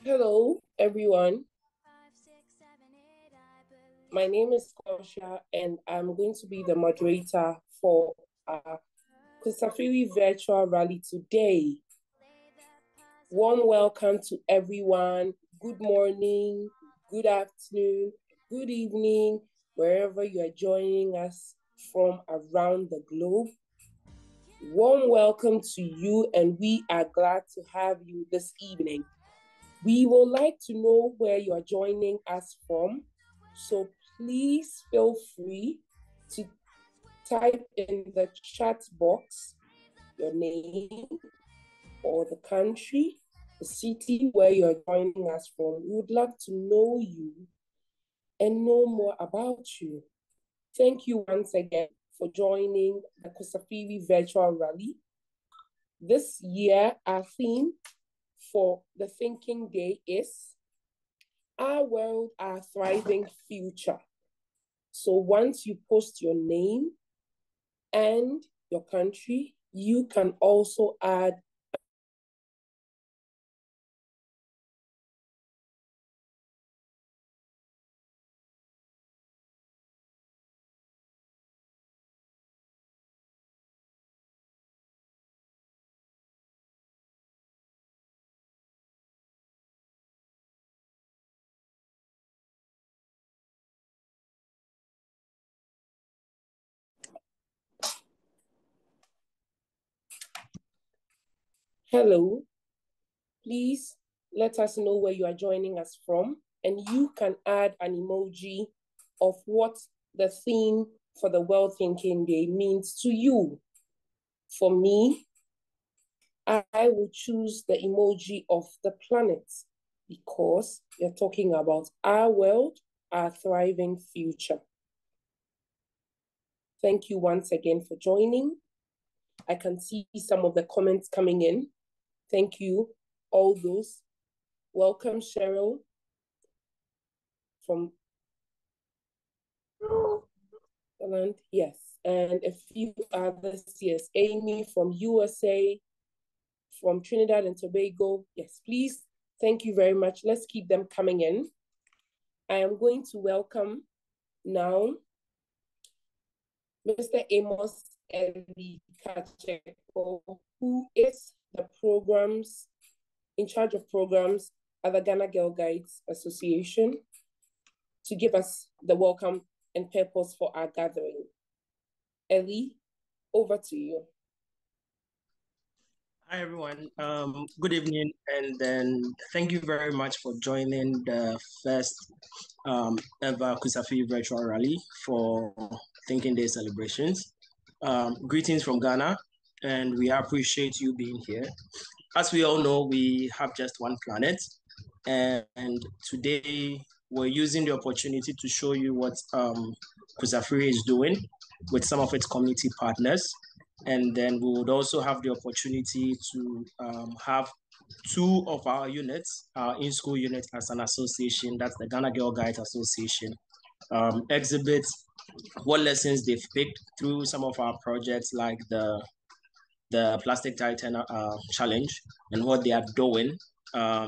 Hello, everyone. My name is Kosha, and I'm going to be the moderator for our Kusafiri virtual rally today. Warm welcome to everyone. Good morning, good afternoon, good evening, wherever you are joining us from around the globe. Warm welcome to you, and we are glad to have you this evening. We would like to know where you are joining us from, so please feel free to type in the chat box your name or the country, the city where you are joining us from. We would love to know you and know more about you. Thank you once again for joining the Kusafiri Virtual Rally. This year, our theme for the Thinking Day is Our World, Our Thriving Future. So once you post your name and your country, you can also add hello. Please let us know where you are joining us from, and you can add an emoji of what the theme for the World Thinking Day means to you. For me, I will choose the emoji of the planet because we're talking about our world, our thriving future. Thank you once again for joining. I can see some of the comments coming in. Thank you, all those. Welcome, Cheryl from Holland. Yes, and a few others. Yes, Amy from USA, from Trinidad and Tobago. Yes, please. Thank you very much. Let's keep them coming in. I am going to welcome now Mr. Amos Eli Kacheko, who is the programs in charge of programs at the Ghana Girl Guides Association, to give us the welcome and purpose for our gathering. Ellie, over to you. Hi everyone. Good evening, and then thank you very much for joining the first ever Kusafiri virtual rally for Thinking Day celebrations. Greetings from Ghana, and we appreciate you being here. As we all know, we have just one planet, and today we're using the opportunity to show you what Kusafiri is doing with some of its community partners. And then we would also have the opportunity to have two of our units, our in-school unit as an association, that's the Ghana Girl Guides Association, exhibit what lessons they've picked through some of our projects like the Plastic Titan Challenge and what they are doing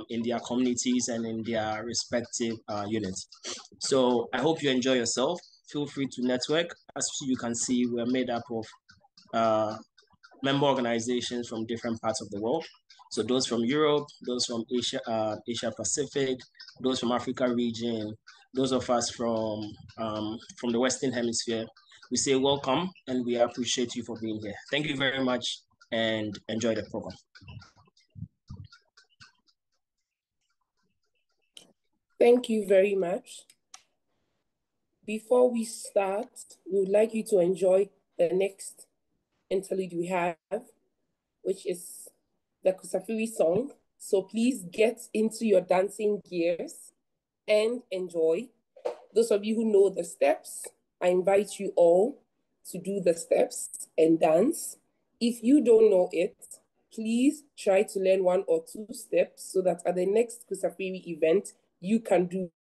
in their communities and in their respective units. So I hope you enjoy yourself. Feel free to network. As you can see, we're made up of member organizations from different parts of the world. So those from Europe, those from Asia Pacific, those from Africa region, those of us from the Western Hemisphere, we say welcome and we appreciate you for being here. Thank you very much and enjoy the program. Thank you very much. Before we start, we would like you to enjoy the next interlude we have, which is the Kusafiri song. So please get into your dancing gears and enjoy. Those of you who know the steps, I invite you all to do the steps and dance. If you don't know it, please try to learn one or two steps so that at the next Kusafiri event, you can do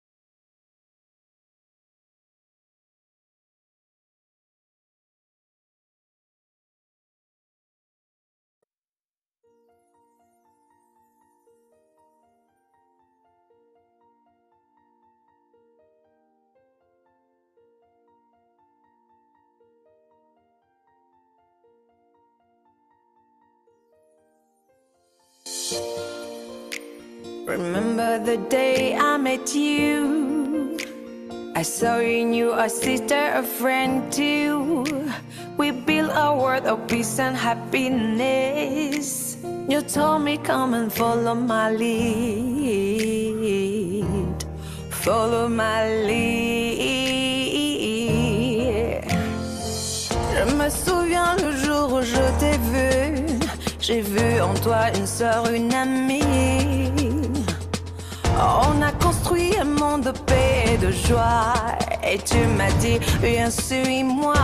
Remember the day I met you? I saw you knew a sister, a friend too. We built a world of peace and happiness. You told me come and follow my lead. Follow my lead. Je me souviens le jour où je t'ai vu. J'ai vu en toi une sœur, une amie. On a construit un monde de paix et de joie. Et tu m'as dit, viens, suis-moi,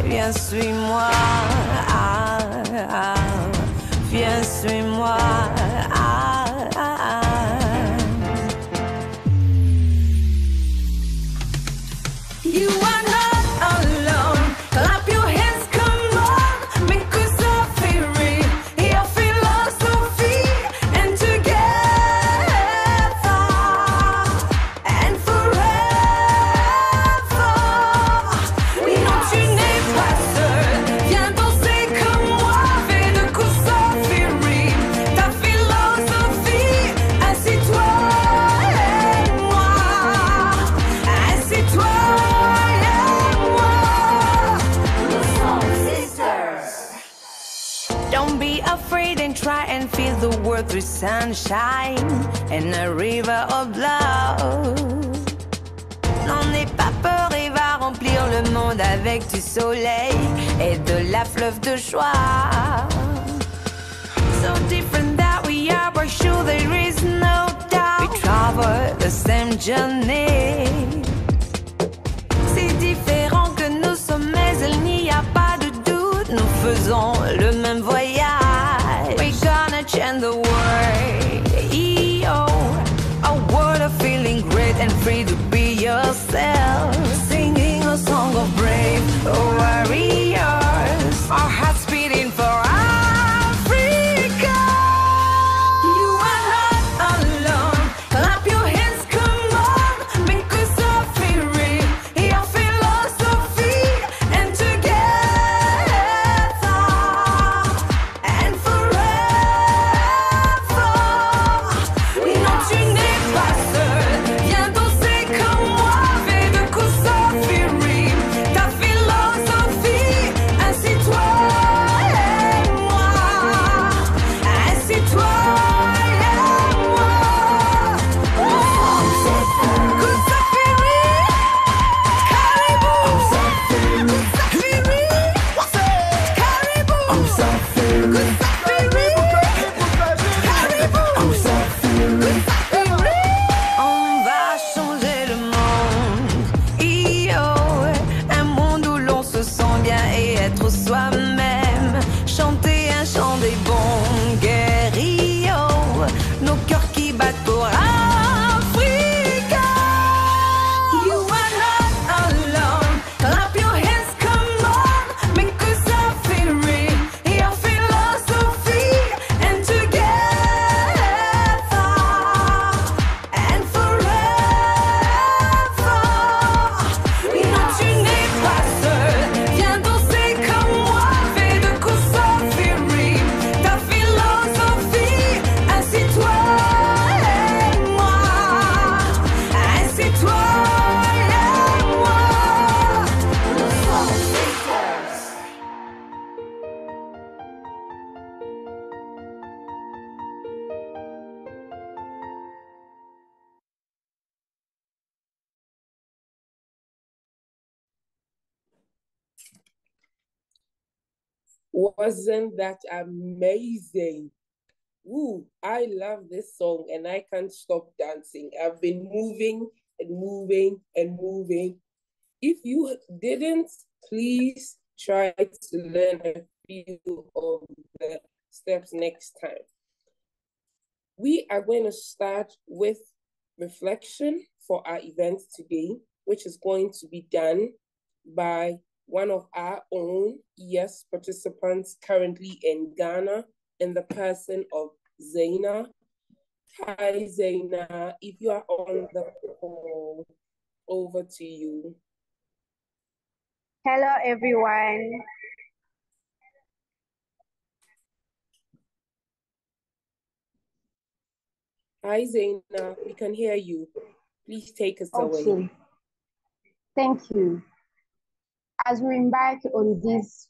viens, suis-moi. Ah, ah, viens, suis-moi. Ah, ah, ah. You are not alone. Clap your hands, come on. Make Kusafiri your philosophy, and together and forever. Non, tu n'es pas seul. Viens danser comme moi. Fais de Kusafiri ta philosophie. Assis-toi et moi. Assis-toi. Don't be afraid and try and feel the world through sunshine and a river of love. N'en aie pas peur et va remplir le monde avec du soleil et de la fleuve de joie. So different that we are, for sure there is no doubt. We travel the same journey. Si différent que nous sommes, mais il n'y a pas de doute. Nous faisons le même voyage. We're gonna change the world. E-O, a world of feeling great and free to be yourself. Singing a song of brave warriors. Our hearts beating for Africa. You are not alone. Clap your hands, come on. Make Kusafiri your philosophy, and together and forever. Non, tu n'es pas seul. Viens danser comme moi. Fais de Kusafiri ta philosophie. Assis-toi et moi. Assis-toi et moi. Kusafiri, caribou. Kusafiri, caribou. Kusafiri, caribou. On va changer le monde. Yo, un monde où l'on se sent bien et être soi-même. Chanter un chant des bons guerriers. Nos cœurs qui battent pour Africa. You are not alone. Clap your hands, come on. Make Kusafiri your philosophy, and together and forever. Non, tu n'es pas seul. Viens danser comme moi. Fais de Kusafiri ta philosophie. Assis-toi et moi. Assis-toi et moi. Nous sommes sisters. Wasn't that amazing? Ooh, I love this song and I can't stop dancing. I've been moving and moving and moving. If you didn't, please try to learn a few of the steps next time. We are going to start with reflection for our event today, which is going to be done by one of our own ES participants currently in Ghana in the person of Zaina. Hi, Zaina. If you are on the call, over to you. Hello, everyone. Hi, Zaina. We can hear you. Please take us away. Okay, thank you. As we embark on this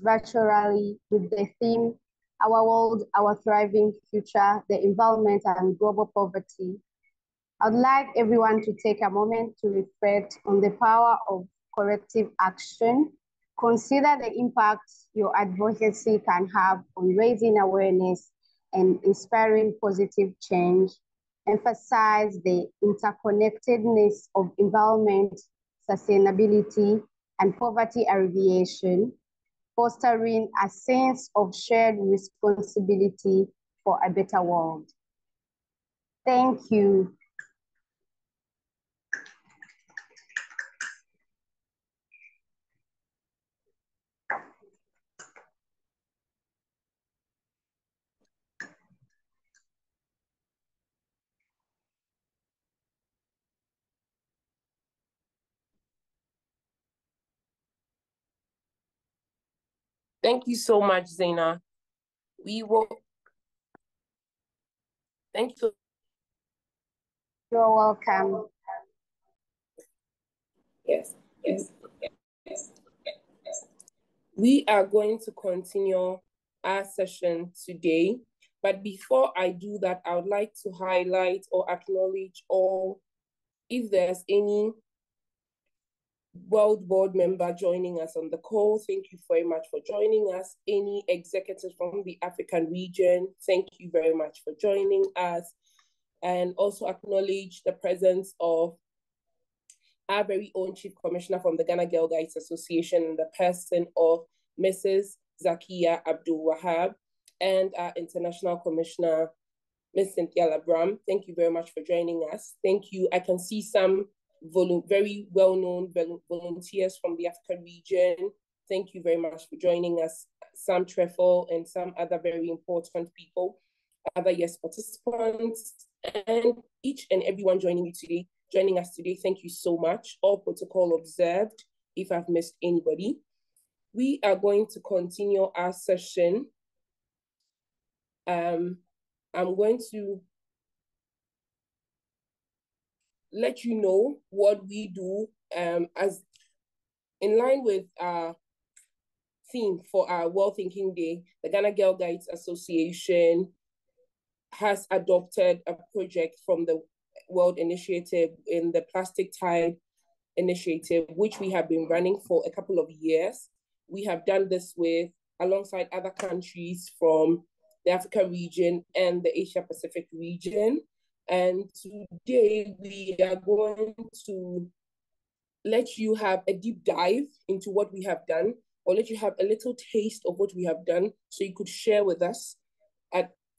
virtual rally with the theme Our World, Our Thriving Future, the Environment and Global Poverty, I'd like everyone to take a moment to reflect on the power of corrective action. Consider the impact your advocacy can have on raising awareness and inspiring positive change. Emphasize the interconnectedness of environment, sustainability, and poverty alleviation, fostering a sense of shared responsibility for a better world. Thank you. Thank you so much, Zaina. We will. Thank you. You're welcome. Yes. We are going to continue our session today. But before I do that, I would like to highlight or acknowledge all, if there's any World Board member joining us on the call, thank you very much for joining us. Any executives from the African region, thank you very much for joining us. And also acknowledge the presence of our very own Chief Commissioner from the Ghana Girl Guides Association in the person of Mrs. Zakia Abdul Wahab, and our International Commissioner, Ms. Cynthia Labram. Thank you very much for joining us. Thank you. I can see some very well-known volunteers from the African region. Thank you very much for joining us. Sam Treffel and some other very important people, other yes participants, and each and everyone joining us today. Thank you so much. All protocol observed. If I've missed anybody, we are going to continue our session. I'm going to let you know what we do as in line with our theme for our World Thinking Day. The Ghana Girl Guides Association has adopted a project from the World Initiative in the Plastic Tide Initiative, which we have been running for a couple of years. We have done this alongside other countries from the Africa region and the Asia Pacific region. And today we are going to let you have a deep dive into what we have done, or let you have a little taste of what we have done, so you could share with us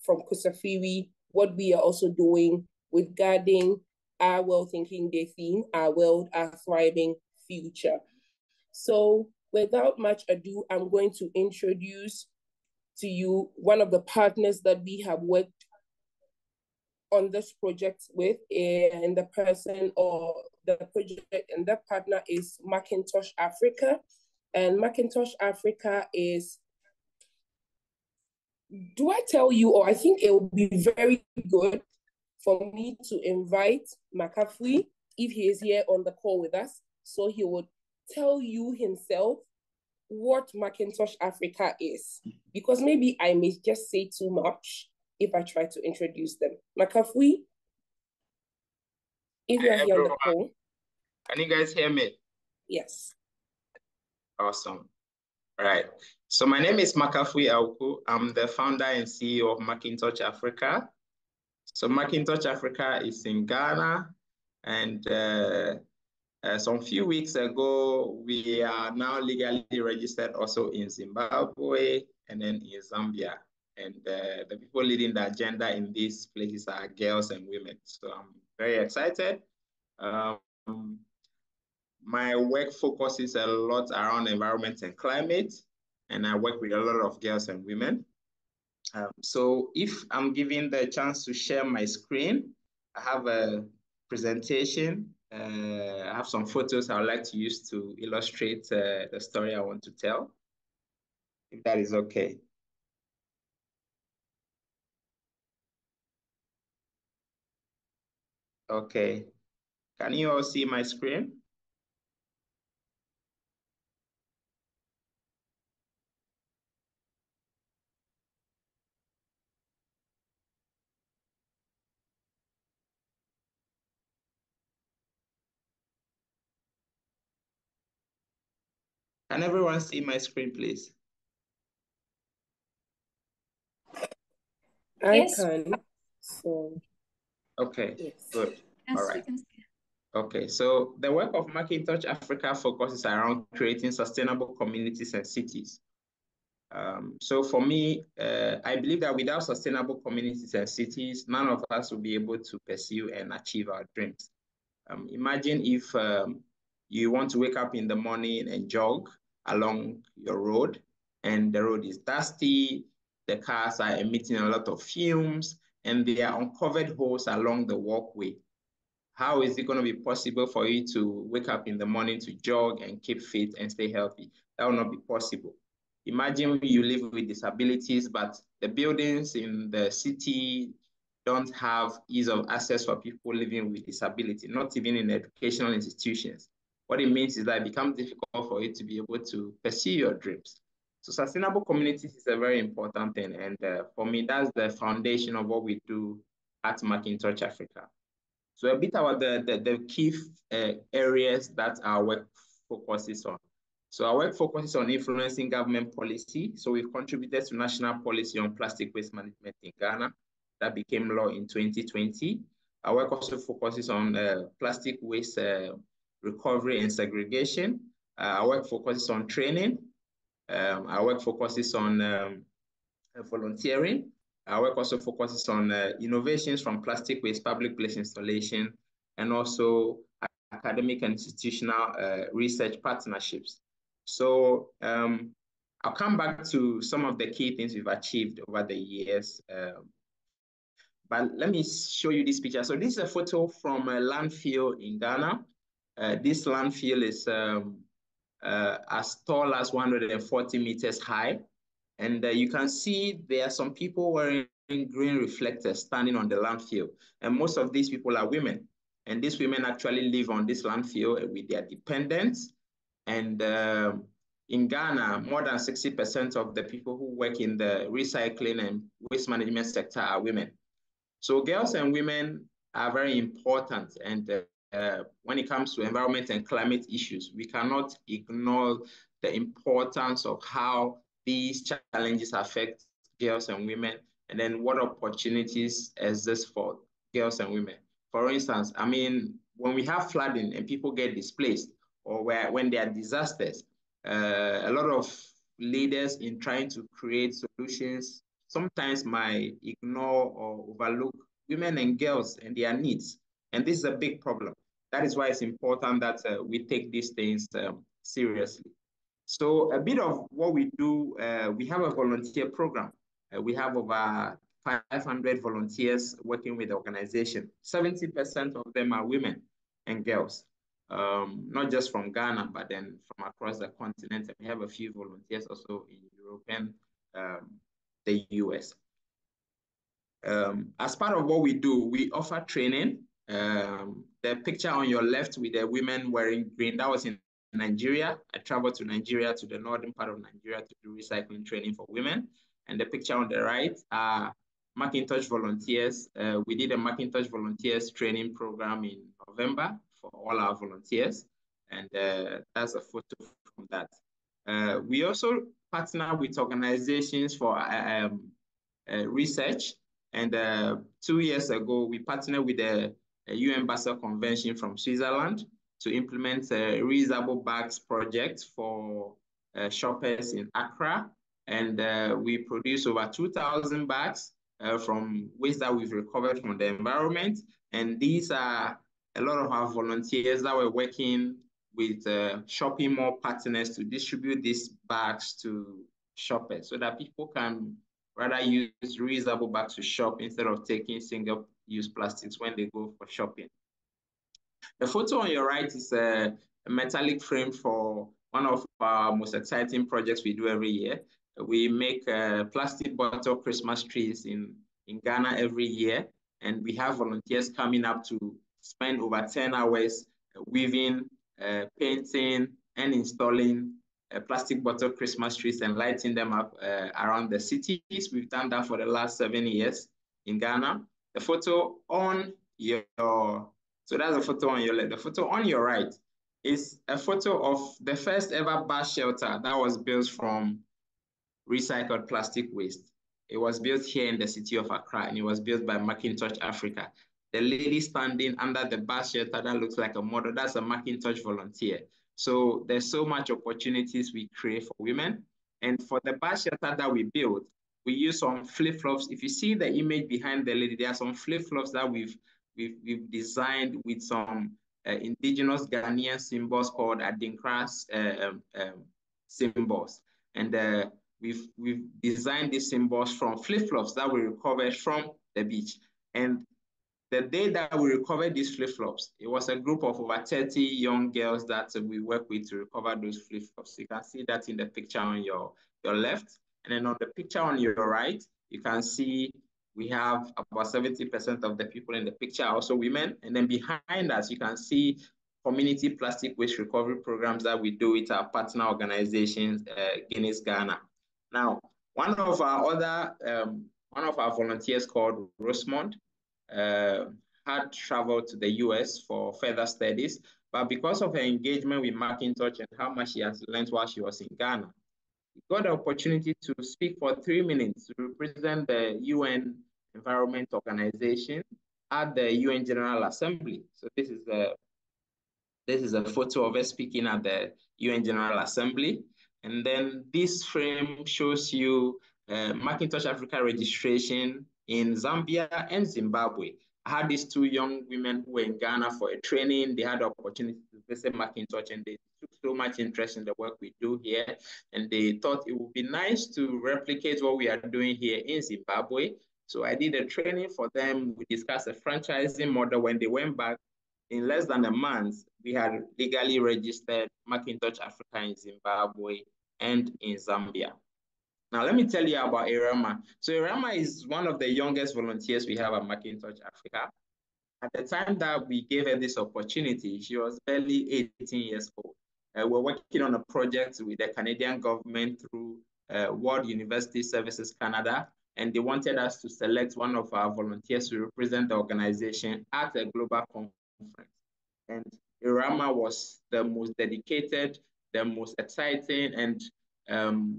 from Kusafiri what we are also doing regarding our World Thinking Day theme, our world, our thriving future. So without much ado, I'm going to introduce to you one of the partners that we have worked on this project with, in the person or the project, and that partner is Macintosh Africa. And Macintosh Africa is, do I tell you, or I think it will be very good for me to invite Makafui, if he is here on the call with us, so he would tell you himself what Macintosh Africa is, because maybe I may just say too much if I try to introduce them. Makafui, if you are here on the call. Can you guys hear me? Yes. Awesome. All right. So my name is Makafui Auku. I'm the founder and CEO of Macintosh Africa. So Macintosh Africa is in Ghana, and some few weeks ago, we are now legally registered also in Zimbabwe and then in Zambia. And the people leading the agenda in these places are girls and women. So I'm very excited. My work focuses a lot around environment and climate, and I work with a lot of girls and women. So if I'm given the chance to share my screen, I have a presentation. I have some photos I would like to use to illustrate the story I want to tell, if that is okay. Okay. Can you all see my screen? Can everyone see my screen, please? I can. So, okay, yes. good. Yes, All we right. can see. Okay, so the work of Macintosh Africa focuses around creating sustainable communities and cities. So for me, I believe that without sustainable communities and cities, none of us will be able to pursue and achieve our dreams. Imagine if you want to wake up in the morning and jog along your road, and the road is dusty, the cars are emitting a lot of fumes, and there are uncovered holes along the walkway. How is it going to be possible for you to wake up in the morning to jog and keep fit and stay healthy? That will not be possible. Imagine you live with disabilities, but the buildings in the city don't have ease of access for people living with disability, not even in educational institutions. What it means is that it becomes difficult for you to be able to pursue your dreams. So sustainable communities is a very important thing. And for me, that's the foundation of what we do at Macintosh Africa. So a bit about the key areas that our work focuses on. So our work focuses on influencing government policy. So we've contributed to national policy on plastic waste management in Ghana that became law in 2020. Our work also focuses on plastic waste recovery and segregation. Our work focuses on training. Our work focuses on volunteering. Our work also focuses on innovations from plastic waste, public place installation, and also academic and institutional research partnerships. So I'll come back to some of the key things we've achieved over the years. But let me show you this picture. So this is a photo from a landfill in Ghana. This landfill is as tall as 140 meters high. And you can see there are some people wearing green reflectors standing on the landfill. And most of these people are women. And these women actually live on this landfill with their dependents. And in Ghana, more than 60% of the people who work in the recycling and waste management sector are women. So girls and women are very important. And when it comes to environment and climate issues, we cannot ignore the importance of how these challenges affect girls and women, and then what opportunities exist for girls and women. For instance, I mean, when we have flooding and people get displaced, or when there are disasters, a lot of leaders in trying to create solutions sometimes might ignore or overlook women and girls and their needs. And this is a big problem. That is why it's important that we take these things seriously. So a bit of what we do, we have a volunteer program. We have over 500 volunteers working with the organization. 70% of them are women and girls, not just from Ghana, but then from across the continent. And we have a few volunteers also in Europe and the US. As part of what we do, we offer training. The picture on your left with the women wearing green, that was in Nigeria. I traveled to Nigeria, to the northern part of Nigeria, to do recycling training for women. And the picture on the right are Macintosh volunteers. We did a Macintosh volunteers training program in November for all our volunteers. And that's a photo from that. We also partner with organizations for research. And 2 years ago, we partnered with the UN Basel Convention from Switzerland to implement a reusable bags project for shoppers in Accra. And we produced over 2,000 bags from waste that we've recovered from the environment. And these are a lot of our volunteers that were working with shopping mall partners to distribute these bags to shoppers so that people can rather use reusable bags to shop instead of taking single-use plastics when they go for shopping. The photo on your right is a metallic frame for one of our most exciting projects we do every year. We make plastic bottle Christmas trees in Ghana every year, and we have volunteers coming up to spend over 10 hours weaving, painting, and installing plastic bottle Christmas trees and lighting them up around the cities. We've done that for the last 7 years in Ghana. The photo on your, so that's a photo on your left. The photo on your right is a photo of the first ever bus shelter that was built from recycled plastic waste. It was built here in the city of Accra, and it was built by Macintosh Africa. The lady standing under the bus shelter that looks like a model, that's a Macintosh volunteer. So there's so much opportunities we create for women. And for the bus shelter that we built, we use some flip-flops. If you see the image behind the lady, there are some flip-flops that we've designed with some indigenous Ghanaian symbols called Adinkras symbols. And we've designed these symbols from flip-flops that we recovered from the beach. And the day that we recovered these flip-flops, it was a group of over 30 young girls that we work with to recover those flip-flops. You can see that in the picture on your left. And then on the picture on your right, you can see we have about 70% of the people in the picture are also women. And then behind us, you can see community plastic waste recovery programs that we do with our partner organizations, Guinness Ghana. Now, one of our volunteers called Rosemond had traveled to the US for further studies, but because of her engagement with Macintosh and how much she has learned while she was in Ghana, we got the opportunity to speak for 3 minutes to represent the UN Environment Organization at the UN General Assembly. So this is a photo of us speaking at the UN General Assembly. And then this frame shows you Macintosh Africa registration in Zambia and Zimbabwe. I had these two young women who were in Ghana for a training. They had the opportunity to visit Macintosh, and they took so much interest in the work we do here. And they thought it would be nice to replicate what we are doing here in Zimbabwe. So I did a training for them. We discussed a franchising model. When they went back, in less than a month, we had legally registered Macintosh Africa in Zimbabwe and in Zambia. Now, let me tell you about Irama. So Irama is one of the youngest volunteers we have at Macintosh Africa. At the time that we gave her this opportunity, she was barely 18 years old. We're working on a project with the Canadian government through World University Services Canada, and they wanted us to select one of our volunteers to represent the organization at a global conference. And Irama was the most dedicated, the most exciting, and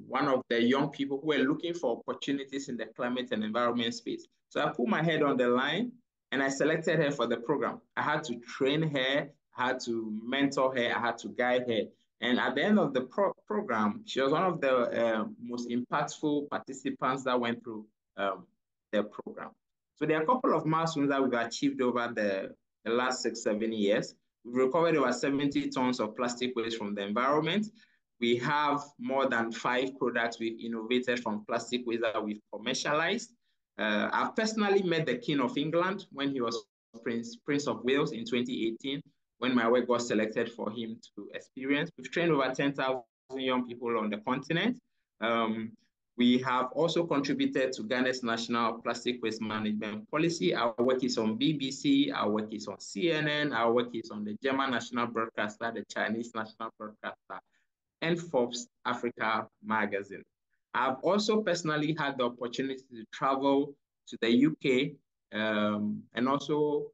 one of the young people who were looking for opportunities in the climate and environment space. So I put my head on the line and I selected her for the program. I had to train her, I had to mentor her, I had to guide her. And at the end of the program, she was one of the most impactful participants that went through the program. So there are a couple of milestones that we've achieved over the last 6-7 years. We've recovered over 70 tons of plastic waste from the environment. We have more than 5 products we've innovated from plastic waste that we've commercialized. I've personally met the King of England when he was Prince of Wales in 2018, when my work got selected for him to experience. We've trained over 10,000 young people on the continent. We have also contributed to Ghana's national plastic waste management policy. Our work is on BBC, our work is on CNN, our work is on the German national broadcaster, the Chinese national broadcaster, and Forbes Africa magazine. I've also personally had the opportunity to travel to the UK and also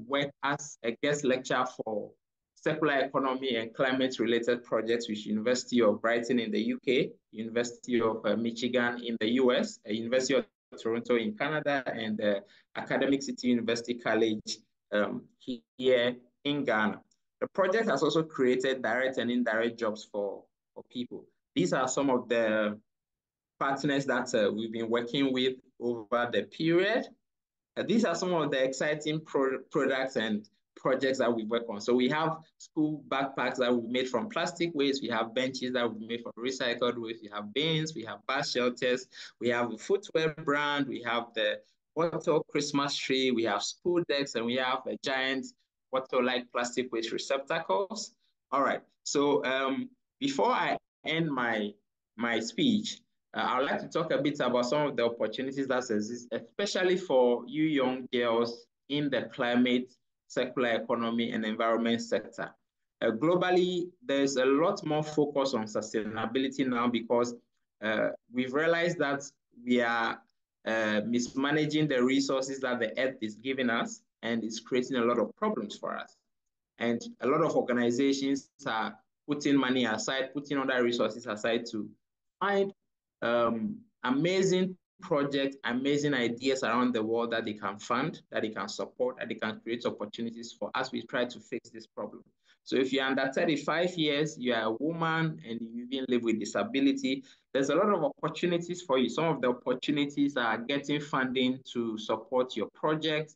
work as a guest lecturer for circular economy and climate-related projects with University of Brighton in the UK, University of Michigan in the US, University of Toronto in Canada, and Academic City University College here in Ghana. The project has also created direct and indirect jobs for people. These are some of the partners that we've been working with over the period. These are some of the exciting products and projects that we work on. So we have school backpacks that we made from plastic waste. We have benches that we made from recycled waste. We have bins, we have bus shelters. We have a footwear brand. We have the bottle Christmas tree. We have school decks, and we have a giant bottle-like plastic waste receptacles. All right. So before I end my speech, I would like to talk a bit about some of the opportunities that exist, especially for you young girls in the climate circular economy, and environment sector. Globally, there's a lot more focus on sustainability now because we've realized that we are mismanaging the resources that the earth is giving us, and it's creating a lot of problems for us. And a lot of organizations are putting money aside, putting other resources aside to find amazing projects, amazing ideas around the world that they can fund, that they can support, that they can create opportunities for as we try to fix this problem. So if you're under 35 years, you are a woman and you even live with disability, there's a lot of opportunities for you. Some of the opportunities are getting funding to support your project,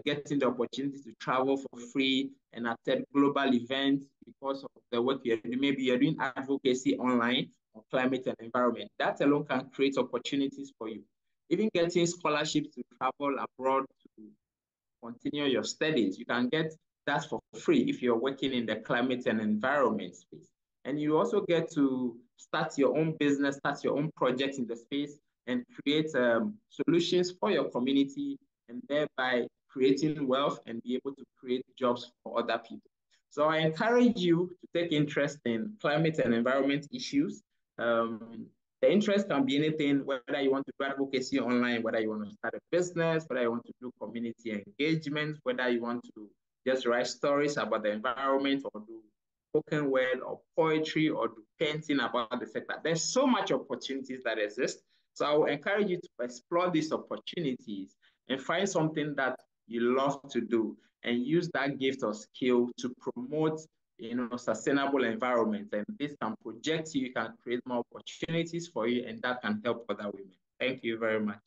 getting the opportunity to travel for free and attend global events because of the work you're doing. Maybe you're doing advocacy online on climate and environment. That alone can create opportunities for you. Even getting scholarships to travel abroad to continue your studies, you can get that for free if you're working in the climate and environment space. And you also get to start your own business, start your own project in the space and create solutions for your community and thereby creating wealth and be able to create jobs for other people. So I encourage you to take interest in climate and environment issues. The interest can be anything, whether you want to do advocacy online, whether you want to start a business, whether you want to do community engagement, whether you want to just write stories about the environment or do spoken word or poetry or do painting about the sector. There's so much opportunities that exist. So I will encourage you to explore these opportunities and find something that you love to do and use that gift or skill to promote sustainable environment. And this can project you, can create more opportunities for you, and that can help other women. Thank you very much.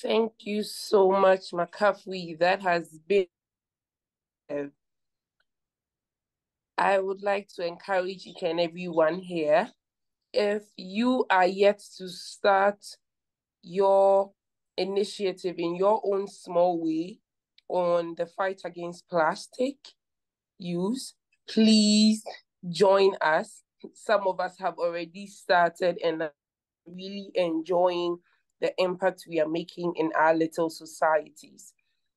Thank you so much, Makafui. That has been... I would like to encourage each and everyone here, if you are yet to start your initiative in your own small way on the fight against plastic use, please join us. Some of us have already started and are really enjoying the impact we are making in our little societies.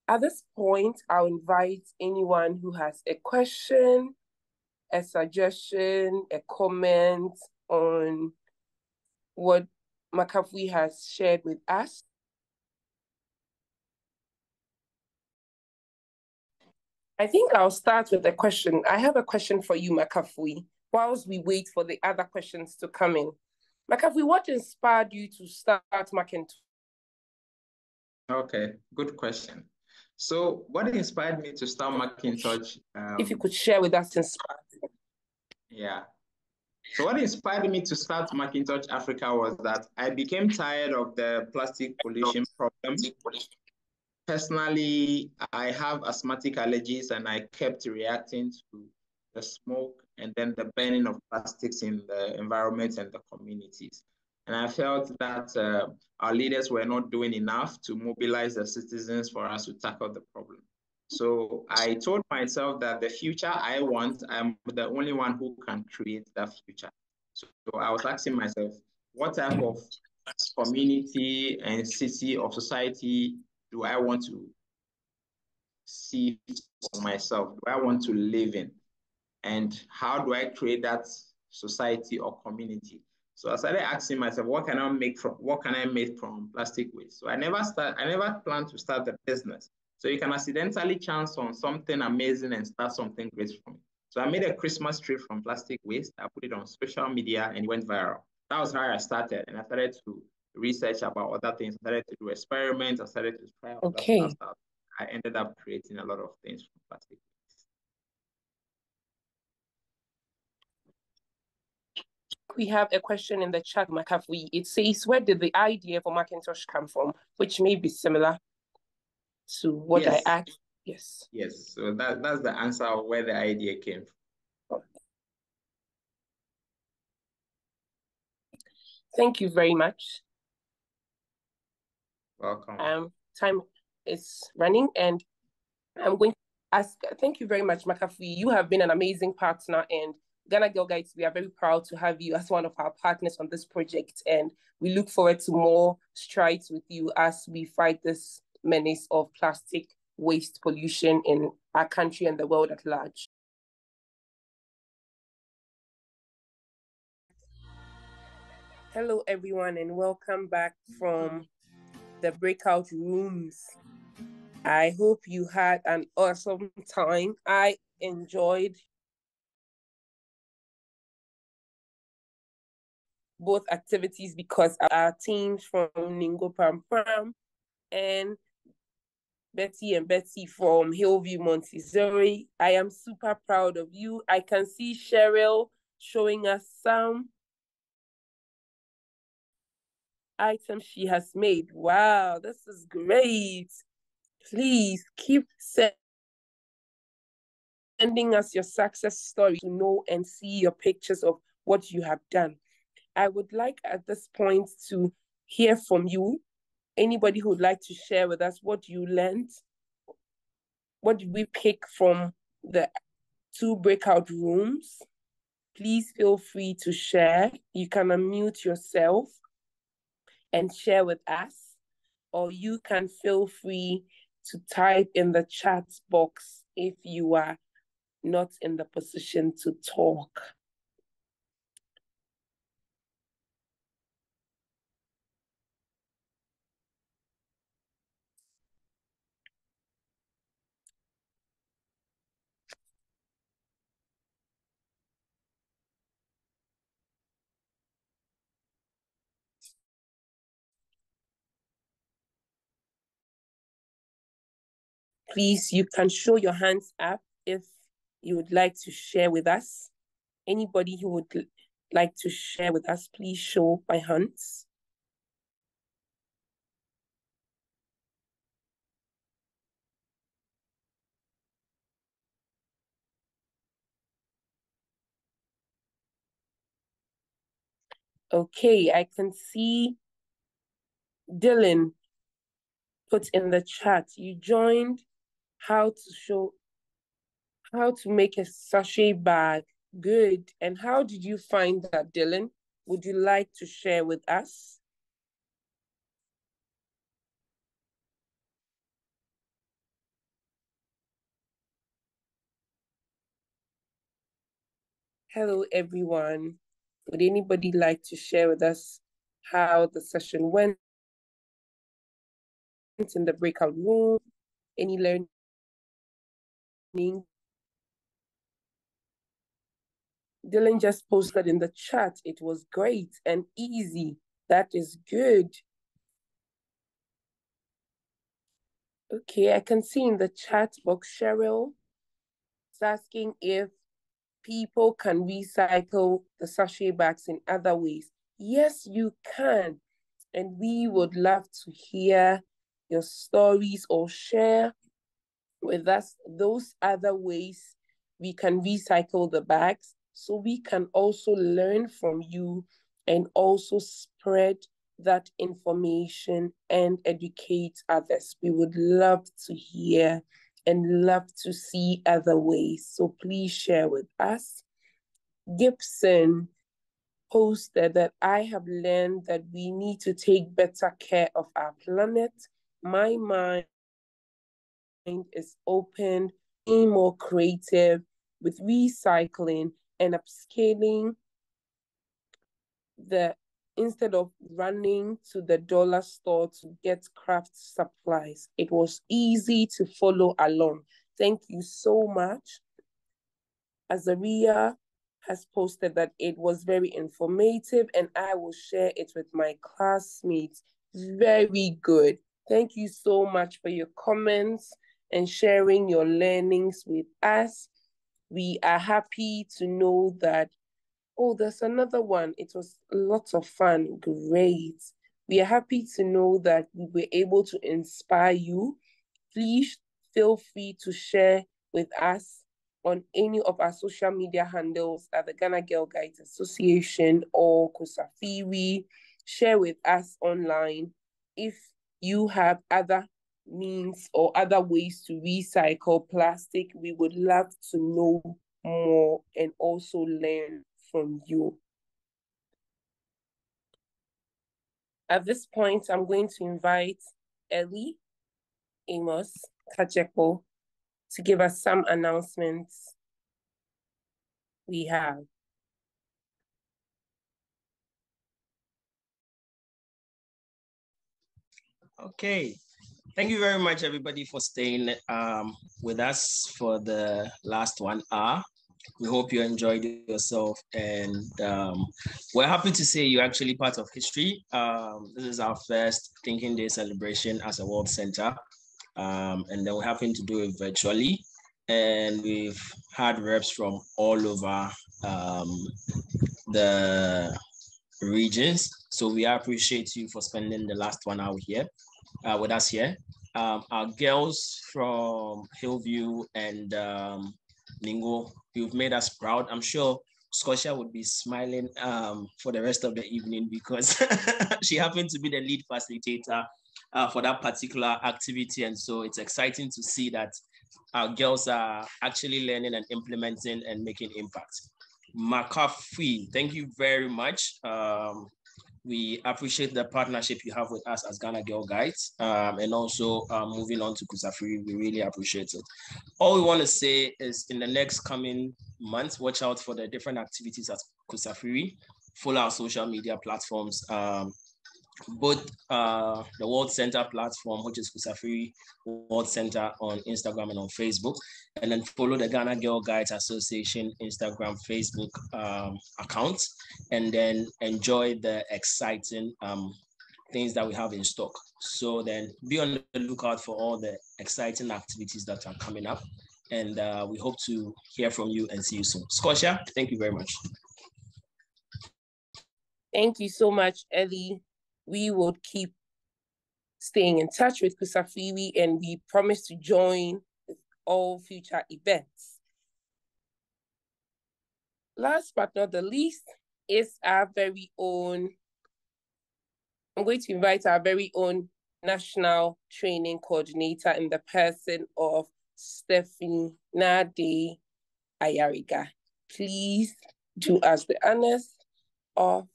At this point, I'll invite anyone who has a question, a suggestion, a comment on what Makafui has shared with us. I think I'll start with a question. I have a question for you, Makafui, whilst we wait for the other questions to come in. Makafui, what inspired you to start Macintosh? Okay, good question. So what inspired me to start Macintosh? If you could share with us inspired. Yeah. So what inspired me to start Macintosh Africa was that I became tired of the plastic pollution problem. Personally, I have asthmatic allergies and I kept reacting to the smoke and then the burning of plastics in the environment and the communities. And I felt that our leaders were not doing enough to mobilize the citizens for us to tackle the problem. So I told myself that the future I want, I'm the only one who can create that future. So I was asking myself, what type of community and city or society do I want to see for myself? Do I want to live in? And how do I create that society or community? So I started asking myself, what can I make from plastic waste? So I never planned to start a business. So you can accidentally chance on something amazing and start something great from it. So I made a Christmas tree from plastic waste. I put it on social media and it went viral. That was how I started. And I started to research about other things. I started to do experiments. I started to try other stuff. I ended up creating a lot of things from plastic waste. We have a question in the chat, Makafui. It says, where did the idea for Macintosh come from? Which may be similar to what I asked. Yes. Yes. So that's the answer of where the idea came from. Thank you very much. Welcome. Time is running and I'm going to ask, thank you very much, Makafui. You have been an amazing partner and Ghana Girl Guides, we are very proud to have you as one of our partners on this project, and we look forward to more strides with you as we fight this menace of plastic waste pollution in our country and the world at large. Hello, everyone, and welcome back from the breakout rooms. I hope you had an awesome time. I enjoyed both activities because our teams from Ningo Pram Pram and Betty and Betsy from Hillview Montessori. I am super proud of you. I can see Cheryl showing us some items she has made. Wow, this is great. Please keep sending us your success story to know and see your pictures of what you have done. I would like at this point to hear from you. Anybody who would like to share with us what you learned? What did we pick from the 2 breakout rooms? Please feel free to share. You can unmute yourself and share with us, or you can feel free to type in the chat box if you are not in the position to talk. Please, you can show your hands up if you would like to share with us. Anybody who would like to share with us, please show by hands. Okay, I can see Dylan put in the chat. You joined how to make a sachet bag. Good. And how did you find that, Dylan? Would you like to share with us? Hello, everyone. Would anybody like to share with us how the session went in the breakout room? Any learning? Dylan just posted in the chat. It was great and easy. That is good. Okay, I can see in the chat box, Cheryl is asking if people can recycle the sachet bags in other ways. Yes, you can. And we would love to hear your stories or share with us those other ways we can recycle the bags, so we can also learn from you and also spread that information and educate others. We would love to hear and love to see other ways. So please share with us. Gibson posted that I have learned that we need to take better care of our planet. My mind is open, being more creative with recycling and upscaling instead of running to the dollar store to get craft supplies. It was easy to follow along. Thank you so much. Azaria has posted that it was very informative and I will share it with my classmates. Very good. Thank you so much for your comments and sharing your learnings with us. We are happy to know that, oh, there's another one. It was a lot of fun. Great. We are happy to know that we were able to inspire you. Please feel free to share with us on any of our social media handles at the Ghana Girl Guides Association or Kusafiri. Share with us online if you have other means or other ways to recycle plastic. We would love to know more and also learn from you. At this point, I'm going to invite Ellie Amos Kacheko to give us some announcements we have. Okay. Thank you very much, everybody, for staying with us for the last 1 hour. We hope you enjoyed yourself, and we're happy to say you're actually part of history. This is our first Thinking Day celebration as a World Center, and then we happen to do it virtually. And we've had reps from all over the regions. So we appreciate you for spending the last 1 hour here with us here. Our girls from Hillview and Ningo, you've made us proud. I'm sure Scotia would be smiling for the rest of the evening because she happened to be the lead facilitator for that particular activity. And so it's exciting to see that our girls are actually learning and implementing and making impact. Makafi, thank you very much. We appreciate the partnership you have with us as Ghana Girl Guides, and also moving on to Kusafiri. We really appreciate it. All we want to say is in the next coming months, watch out for the different activities at Kusafiri. Follow our social media platforms, both the World Center platform, which is Kusafiri World Center on Instagram and on Facebook, and then follow the Ghana Girl Guides Association Instagram, Facebook accounts, and then enjoy the exciting things that we have in stock. So then be on the lookout for all the exciting activities that are coming up, and we hope to hear from you and see you soon. Scotia, thank you very much. Thank you so much, Ellie. We will keep staying in touch with Kusafiri, and we promise to join all future events. Last but not the least is our very own, I'm going to invite our very own National Training Coordinator in the person of Stephanie Nade Ayariga. Please do us the honors of.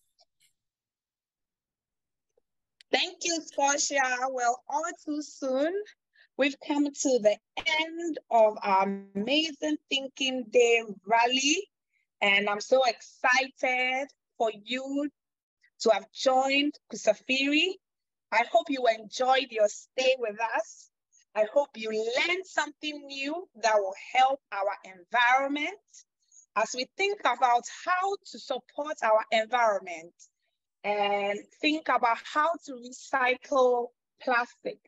Thank you, Scotia. Well, all too soon, we've come to the end of our amazing Thinking Day rally, and I'm so excited for you to have joined Kusafiri. I hope you enjoyed your stay with us. I hope you learned something new that will help our environment as we think about how to support our environment and think about how to recycle plastic.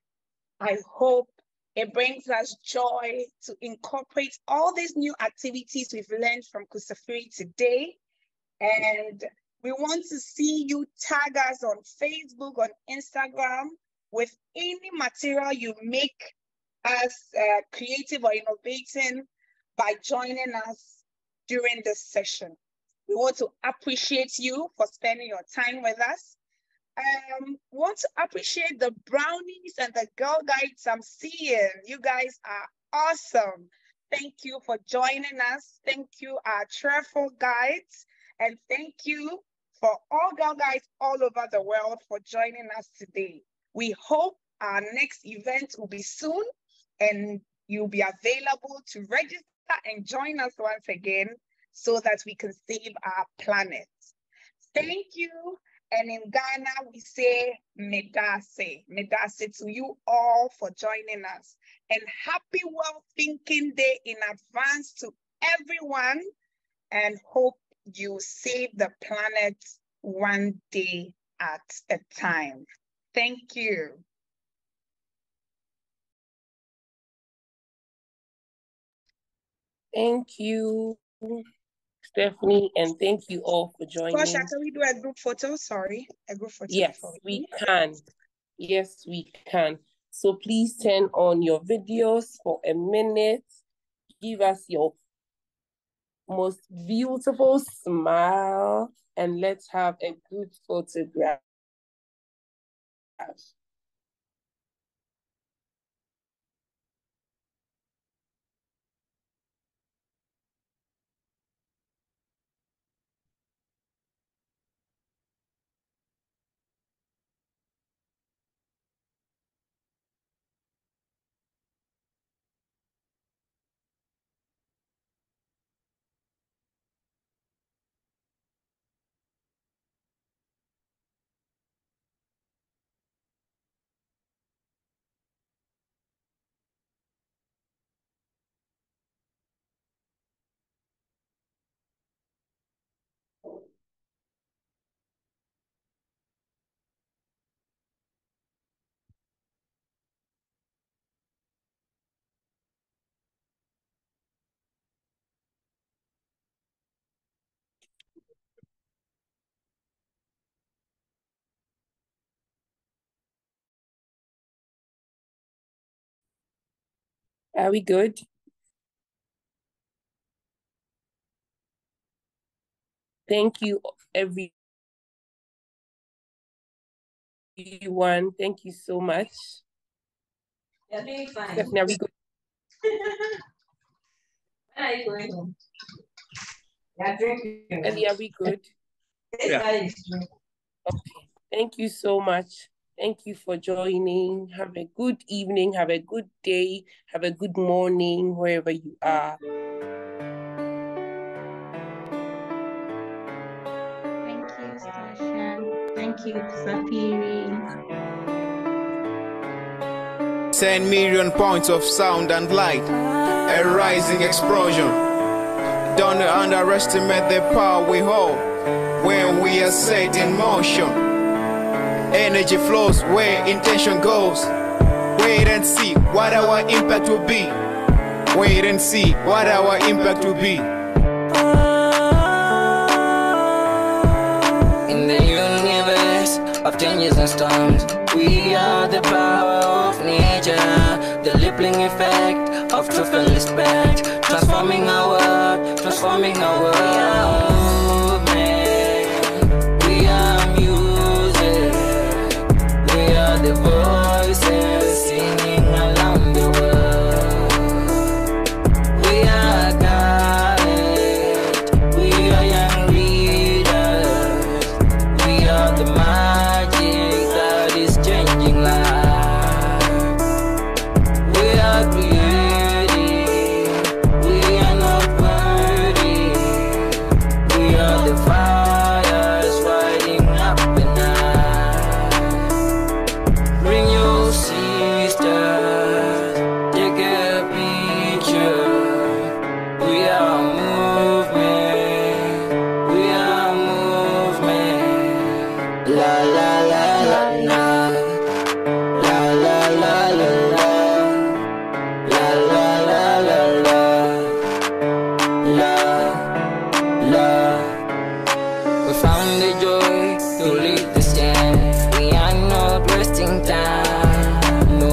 I hope it brings us joy to incorporate all these new activities we've learned from Kusafiri today. And we want to see you tag us on Facebook, on Instagram, with any material you make as creative or innovating by joining us during this session. We want to appreciate you for spending your time with us. Want to appreciate the brownies and the girl guides I'm seeing. You guys are awesome. Thank you for joining us. Thank you, our cheerful guides. And thank you for all girl guides all over the world for joining us today. We hope our next event will be soon and you'll be available to register and join us once again so that we can save our planet. Thank you. And in Ghana, we say Medase. Medase to you all for joining us. And happy World Thinking Day in advance to everyone. And hope you save the planet one day at a time. Thank you. Thank you, Stephanie, and thank you all for joining. Scotia, can we do a group photo? Sorry, a group photo. Yes, we can. Yes, we can. So please turn on your videos for a minute. Give us your most beautiful smile and let's have a good photograph. Are we good? Thank you, everyone. Thank you so much. You're doing fine. Stephanie, are we good? Where are you going home? You're drinking. Ellie, are we good? Yeah. Okay. Thank you so much. Thank you for joining. Have a good evening. Have a good day. Have a good morning, wherever you are. Thank you, Sasha. Thank you, Kusafiri. 10 million points of sound and light, a rising explosion. Don't underestimate the power we hold when we are set in motion. Energy flows where intention goes. Wait and see what our impact will be. Wait and see what our impact will be. In the universe of changes and storms, we are the power of nature, the rippling effect of truth and respect, transforming our world, transforming our world. We are movement, we are music, we are the voices singing around the world. We are guided, we are young readers, we are the magic that is changing lives. We are creating, we are not worthy, we are the fires lighting up the night. Bring your sisters, take a picture. We are movement, we are movement. La la la la la, la la la la la, la la la la la, la. We found the joy to lead the stand. We are not wasting time. No,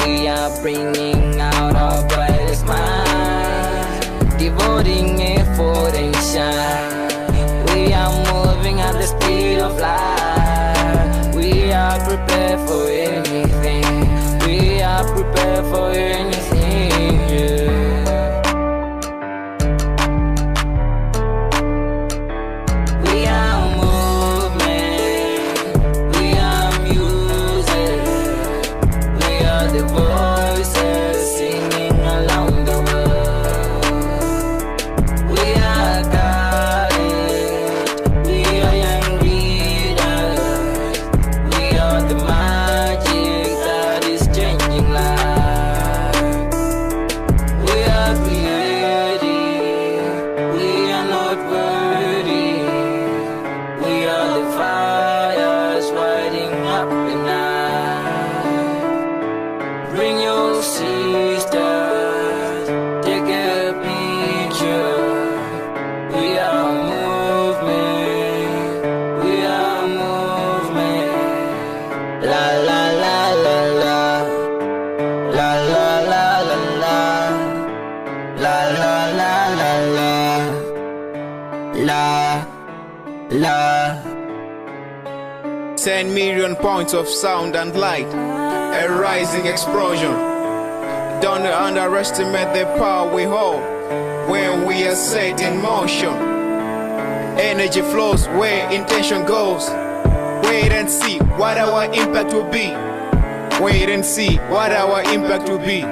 we are bringing out our brightest mind, devoting effort and shine. We are moving at the speed of light. We are prepared for anything. We are prepared for anything. Yeah. We are movement, we are music, we are the voices singing around the world. We are guided, we are young readers, we are the magic that is changing lives. We are creative, we are not worthy, we are the fires lighting up the night. Bring your sisters, take a picture. We are movement, we are movement. La la la la la, la la la la la, la la la la la, la. 10 million points of sound and light, a rising explosion. Don't underestimate the power we hold when we are set in motion. Energy flows where intention goes. Wait and see what our impact will be. Wait and see what our impact will be.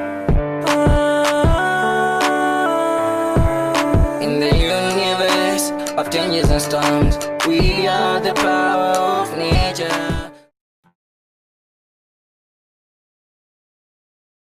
In the universe of changes and storms, we are the power of nature.